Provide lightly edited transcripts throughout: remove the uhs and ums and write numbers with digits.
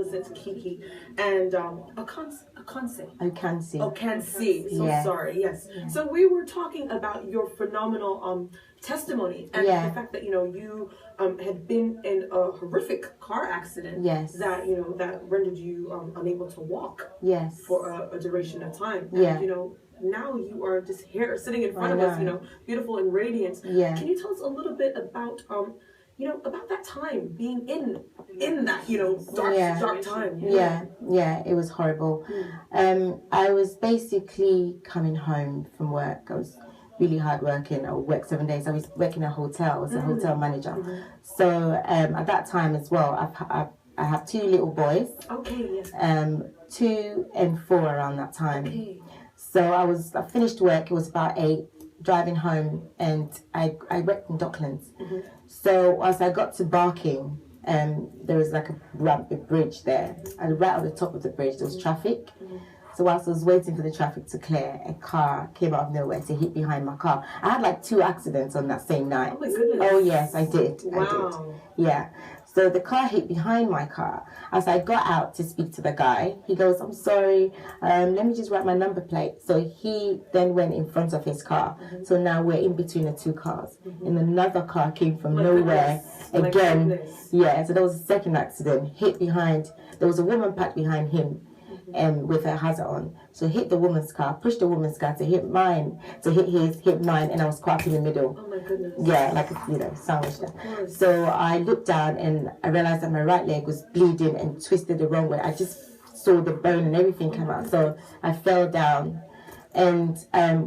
listen to Kiki and Okanse. Okanse. So sorry. Yes. Yeah. So we were talking about your phenomenal testimony and the fact that you had been in a horrific car accident. Yes. That that rendered you unable to walk. Yes. For a duration of time. Yeah. And, now you are just here sitting in front of us, beautiful and radiant. Yeah. Can you tell us a little bit about about that time being in that dark time? Yeah, it was horrible. I was basically coming home from work. I was really hard working. I would work 7 days. I was working in a hotel. I was a hotel manager. So at that time as well, I have 2 little boys. Okay. Yes. 2 and 4 around that time. Okay. So I finished work. It was about 8. Driving home, and I worked in Docklands. So as I got to Barking, there was like a bridge there, and right on the top of the bridge there was traffic. So whilst I was waiting for the traffic to clear, a car came out of nowhere to hit behind my car. I had like 2 accidents on that same night. Oh my goodness! Oh yes, I did. Wow. I did. Yeah. So the car hit behind my car. As I got out to speak to the guy, he goes, "I'm sorry, let me just write my number plate." So he then went in front of his car. So now we're in between the 2 cars. And another car came from nowhere again. Yeah, so there was a second accident. Hit behind. There was a woman packed behind him with her hazard on. So hit the woman's car, pushed the woman's car to hit mine, hit mine, and I was caught in the middle. Oh my goodness. Yeah, like a sandwich there. So I looked down and I realized that my right leg was bleeding and twisted the wrong way. I just saw the bone and everything come out. So I fell down. And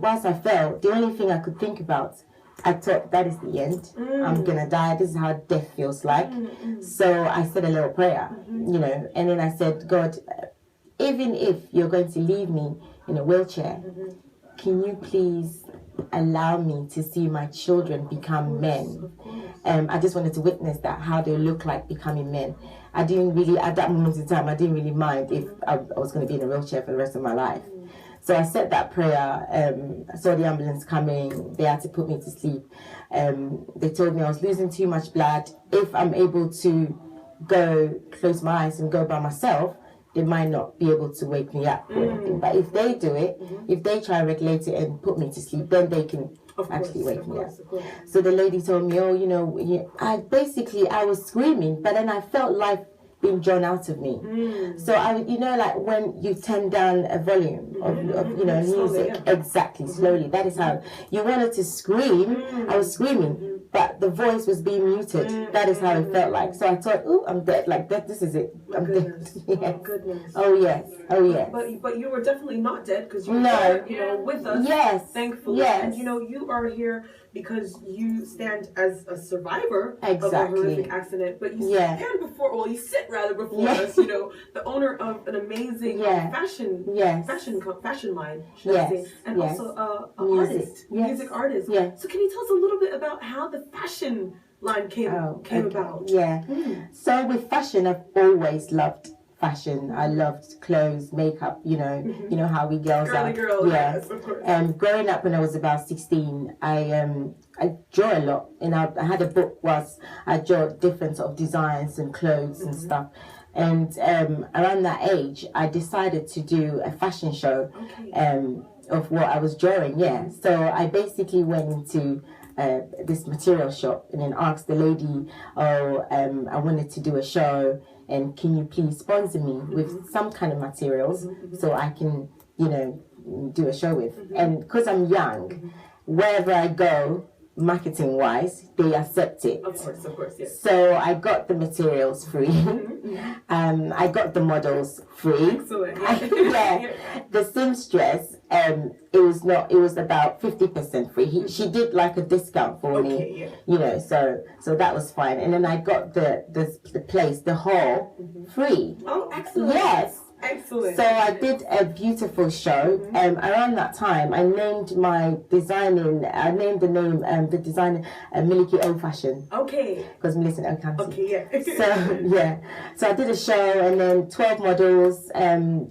whilst I fell, the only thing I could think about, I thought, that is the end. I'm going to die. This is how death feels like. So I said a little prayer, and then I said, God, even if you're going to leave me in a wheelchair, can you please allow me to see my children become men? I just wanted to witness that, how they look like becoming men. I didn't really, at that moment in time, I didn't really mind if I was going to be in a wheelchair for the rest of my life. So I said that prayer. I saw the ambulance coming. They had to put me to sleep. They told me I was losing too much blood. If I'm able to go close my eyes and go by myself, they might not be able to wake me up or anything. But if they do it, if they try and regulate it and put me to sleep, then they can actually wake me up. So the lady told me, I was screaming, but then I felt life being drawn out of me. So I, like when you turn down a volume of music, exactly, slowly. That is how you wanted to scream. I was screaming, but the voice was being muted. That is how it felt like. So I thought, "Ooh, I'm dead. Like that. This is it. I'm dead." Yes. Oh goodness. Oh yes. Oh yes. But you were definitely not dead because you were with us. Yes. Thankfully. Yes. And you are here because you stand as a survivor of a Exactly. horrific accident. But you stand before, you sit rather before us. The owner of an amazing fashion line, should I say, and also music artist. Yeah. So can you tell us a little bit about how the fashion line came about? Yeah. So with fashion, I've always loved fashion. I loved clothes, makeup, you know how we girls Girly are. girl, yes, of course. Growing up when I was about 16, I draw a lot, and I had a book whilst I draw different sort of designs and clothes and stuff. And around that age, I decided to do a fashion show of what I was drawing. Yeah, so I basically went into this material shop and then asked the lady, I wanted to do a show, and can you please sponsor me with some kind of materials so I can, do a show with. And because I'm young, wherever I go, marketing wise, they accept it. Of course, yes. So I got the materials free. I got the models free. Excellent. The seamstress, it was about 50% free. She did like a discount for me, so that was fine. And then I got the place, the hall, free. Oh, excellent. Yes. Excellent. So I did a beautiful show. Around that time, I named the designer Miliki Old Fashion. Okay. Because Melissa and Old Okay, yeah. So, yeah. So I did a show, and then 12 models,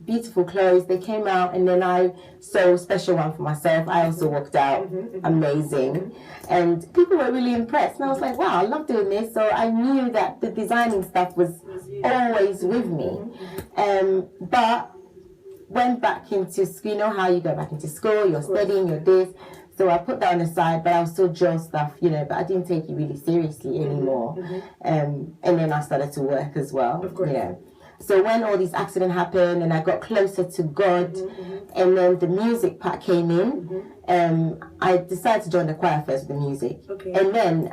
beautiful clothes. They came out, and then I sew a special one for myself. I also walked out. Amazing. And people were really impressed. And I was like, wow, I love doing this. So I knew that the designing stuff was always with me. But went back into school. You know how you go back into school, you're studying, you're this. So I put that on the side, but I was still draw stuff, but I didn't take it really seriously anymore. And then I started to work as well. Of course. So when all these accidents happened and I got closer to God, and then the music part came in, I decided to join the choir first with the music. Okay. And then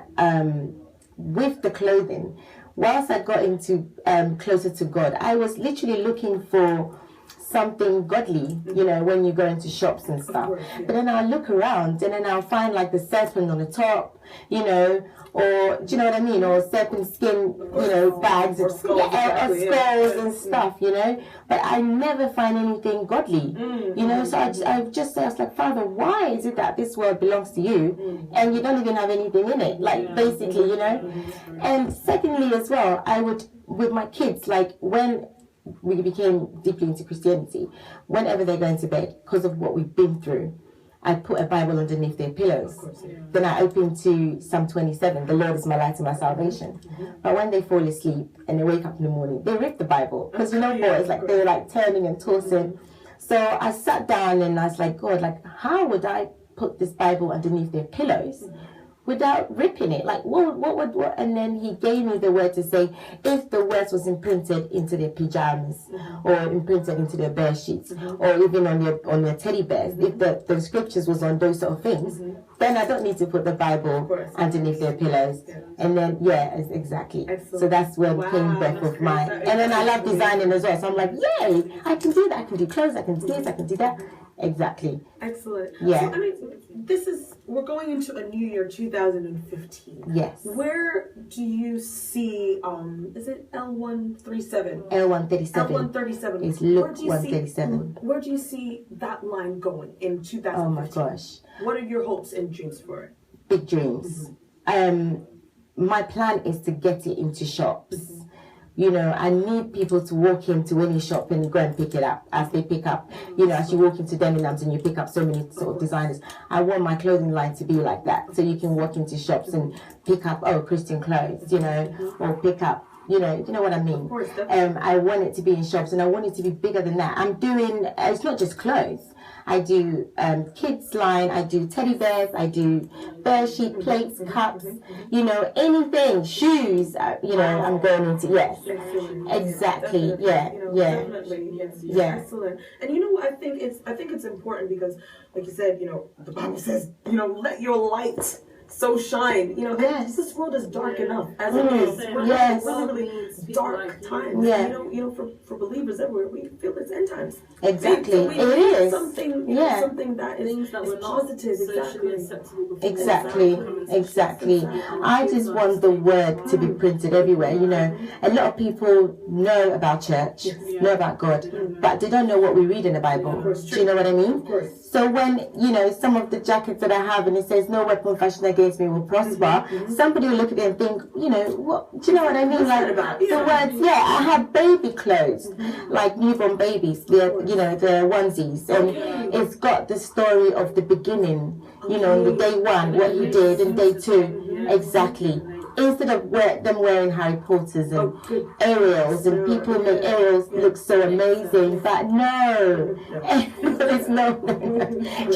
with the clothing, whilst I got into closer to God, I was literally looking for something godly, when you go into shops and stuff. But then I'll look around and then I'll find like the serpent on the top, or do you know what I mean? Or serpent skin, bags or skulls, or skulls and stuff, But I never find anything godly, So I was like, Father, why is it that this world belongs to you and you don't even have anything in it? Like basically, And secondly as well, I would, with my kids, like when we became deeply into Christianity, whenever they go into bed, because of what we've been through, I put a Bible underneath their pillows. Then I open to Psalm 27, the Lord is my light and my salvation. But when they fall asleep and they wake up in the morning, they read the Bible. Because boys, like they're like turning and tossing. So I sat down and I was like, God, like how would I put this Bible underneath their pillows without ripping it? Like what? And then he gave me the word to say, if the words was imprinted into their pajamas or imprinted into their bear sheets or even on their teddy bears, if the scriptures was on those sort of things, then I don't need to put the Bible underneath their pillows. And then exactly. Excellent. So that's where came birth of mine. And then I love designing as well. So I'm like, yay, I can do that. I can do clothes. I can do this. I can do that. Exactly. Excellent. Yeah. So, we're going into a new year, 2015. Yes. Where do you see, is it L137? L137. L137. It's Luke 137. Where do you see that line going in 2015? Oh my gosh. What are your hopes and dreams for it? Big dreams. My plan is to get it into shops. I need people to walk into any shop and go and pick it up as they pick up. As you walk into Deminams and you pick up so many sort of designers. I want my clothing line to be like that. So you can walk into shops and pick up, Christian clothes, or pick up, you know what I mean? Of course, I want it to be in shops and I want it to be bigger than that. I'm doing, it's not just clothes. I do kids line, I do teddy bears, I do bear sheet plates, cups, anything, shoes, I'm going into, yes. Exactly, definitely, yes. Excellent. And I think it's important because, like you said, the Bible says, let your light so shine. This world is dark enough as it is. We're really dark times. For believers everywhere, we feel it's end times. Exactly, so it is something. Something that is positive. Exactly. I just want the word to be printed everywhere. A lot of people know about church, know about God, but they don't know what we read in the Bible. Do you know what I mean? So when some of the jackets that I have and it says no weapon fashioned against me will prosper, somebody will look at it and think, what? Do you know what I mean? Like the words. I have baby clothes, like newborn babies. The onesies, and it's got the story of the beginning. The day one, what he did, and day two, exactly. Instead of them wearing Harry Potters and Ariels, and people make Ariels look so amazing, but no, it's no. Do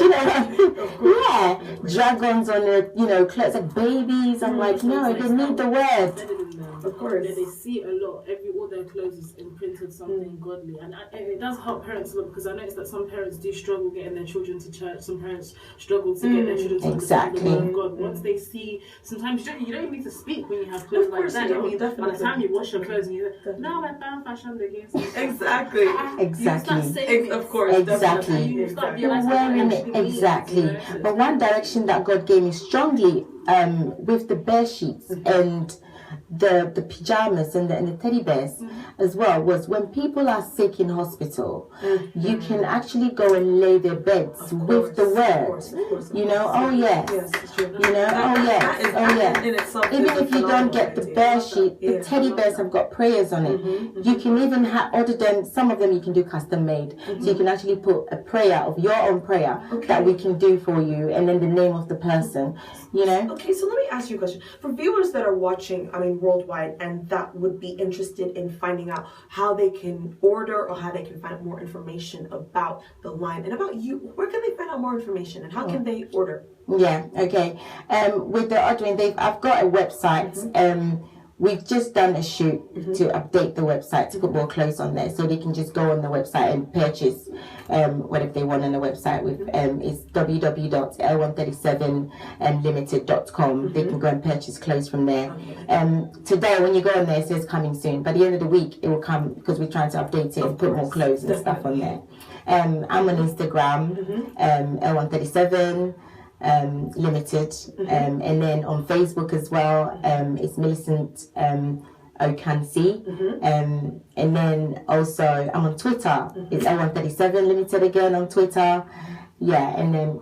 you know what I mean? Yeah, dragons on the clothes like babies. I'm like, no, they need the word. Of course. They see a lot. All their clothes is imprinted something godly, and it does help parents a lot because I noticed that some parents do struggle getting their children to church. Some parents struggle to get their children to understand the word of God. Once they see, sometimes you don't even need to speak when you have clothes like that. By the time you wash your clothes, and you're like, no, I found fashion against me. Exactly. Of course. Exactly. You're wearing it. Exactly. But one direction that God gave me strongly with the bear sheets and the pajamas and the teddy bears as well was when people are sick in hospital, you can actually go and lay their beds with the word. You know, oh yes, you know, oh yes, oh yes. Even if you don't get the bear sheet, the teddy bears have got prayers on it. You can even order them. Some of them you can do custom made, so you can actually put a prayer of your own prayer that we can do for you, and then the name of the person. You know. Okay, so let me ask you a question. For viewers that are watching, I mean, worldwide, and that would be interested in finding out how they can order or how they can find out more information about the line and about you, where can they find out more information and how can they order? Yeah, okay. With the ordering, I've got a website. We've just done a shoot to update the website to put more clothes on there, so they can just go on the website and purchase whatever they want on the website. With it's www.l137limited.com. They can go and purchase clothes from there. Today, when you go on there, it says coming soon. By the end of the week, it will come because we're trying to update it and put more clothes and stuff on there. I'm on Instagram, L137. Limited, and then on Facebook as well, it's Millicent Okansi, and then also I'm on Twitter, it's L137 Limited again on Twitter, and then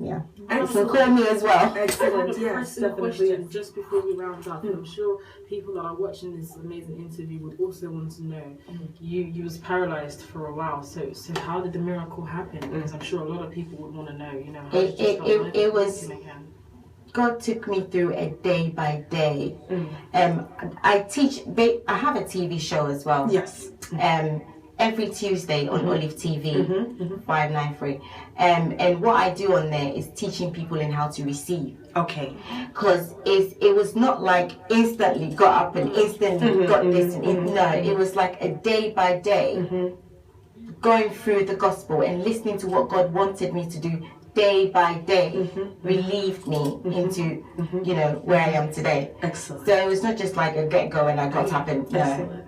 you can call me as well. Excellent. Yes, question just before we round up. I'm sure people that are watching this amazing interview would also want to know. You was paralyzed for a while, so how did the miracle happen? Because I'm sure a lot of people would want to know. You know, how it was. God took me through a day by day. I teach. I have a TV show as well. Yes. Every Tuesday on Olive TV, 593. And what I do on there is teaching people in how to receive. Okay. Because it was not like instantly got up and instantly got this. It was like a day by day going through the gospel and listening to what God wanted me to do day by day, relieved me into, where I am today. Excellent. So it was not just like a get-go and I got up and...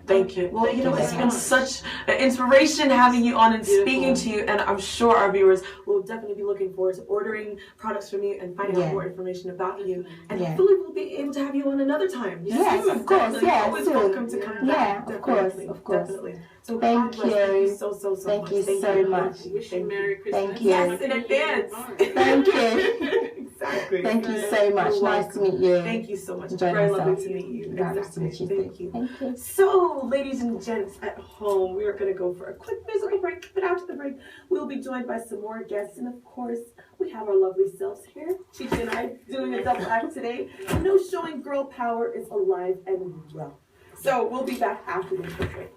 Thank you. Well, it's been such an inspiration having you on and speaking to you, and I'm sure our viewers will definitely be looking forward to ordering products from you and finding out more information about you. And hopefully we'll be able to have you on another time. Yes, of course. Yeah, always welcome to come back. Yeah, of course. Definitely. So thank you. Thank you so much. Thank you so much. Wish you Merry Christmas. Thank you. Yes, in advance. Thank you. Exactly. Thank you so much. Nice to meet you. Thank you so much. Enjoy Very myself. lovely to meet you. Nice to meet you. Thank you. Thank you. So, ladies and gents at home, we are going to go for a quick musical break. But after the break, we'll be joined by some more guests. And of course, we have our lovely selves here. Kiki and I doing a double act today. Showing girl power is alive and well. So, we'll be back after this break.